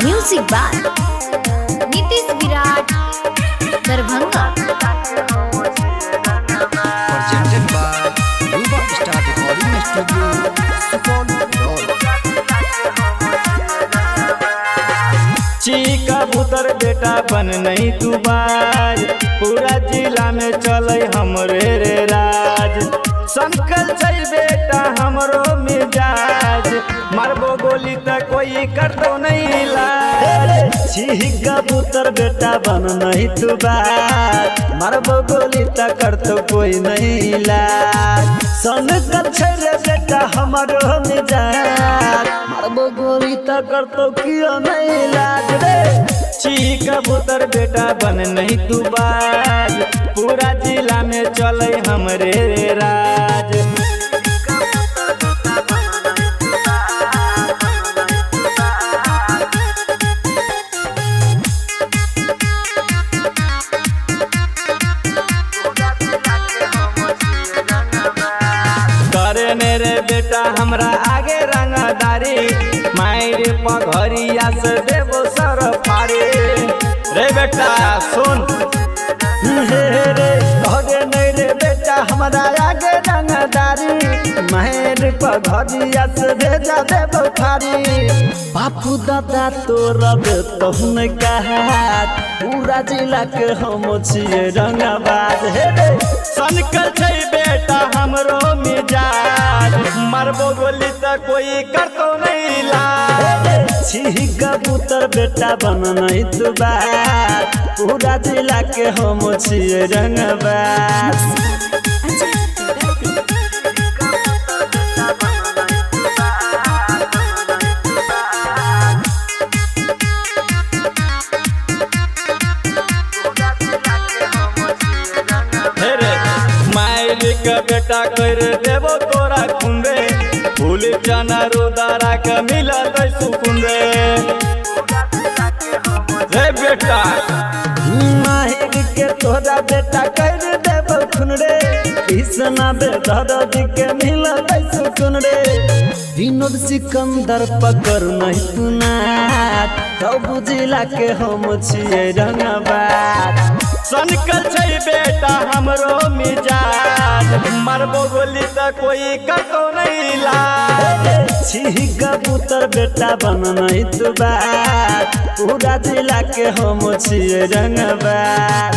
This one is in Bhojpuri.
Music by Nitish Virat Darbhanga. presented by Yuva Star Recording Studio, Sukhon Road. चीका भूतर बेटा बन नहीं तू बाज, पूरा जिला में चले हमरे रे राज। संकल छै बेटा हमरो मिजाज, मारबो गोली त कोई कर दो नहीं लाज। चीका भूतर बेटा बन नहीं तू बाज, मारबो गोली त कर तो कोई नहीं लाज। संकल छै रे बेटा हमरो मिजाज, मारबो गोली त कर तो कियो नहीं लाज रे। चीका भूतर बेटा बन नहीं तू बाज, पूरा जिला में चले हमरे रे राज। करे मेरे बेटा हमरा आगे रंगदारी, मायर पघरिया से देवो सर फारे। रे बेटा सुन हे रे, करे नहीं रे बेटा हमरा आगे रंगदारी, मायर पघरिया से भेजा देवो फारी। बापू दादा तोरा बेतहुन कहा, पूरा जिला के हम छिए रंगबाज। हे रे सनकल छै बेटा हमरो मिजाज, मारबो गोली त कोई करतो नहीं लाज। छी कबूतर बेटा बन नहीं तू बाज, पूरा जिला के हम छिए रंगबाज। के बेटा कर देवो तोरा खून रे, फूल चना रुदारा के मिला सुकून रे। रे बेटा माहिर के तोरा बेटा कर देवो खून रे, कृष्णा बेदर्द के मिला सुकून रे। विनोद सिकंदर पकड़ नहीं सुना, सब जिला के हम छिए रंगबाज। सनकल छै बेटा हमरो मिजाज, मारबो गोली त कोई करतो नहीं लाज। छी कबूतर बेटा बन नहीं तू बाज, पूरा जिला के हम छिए रंगबाज।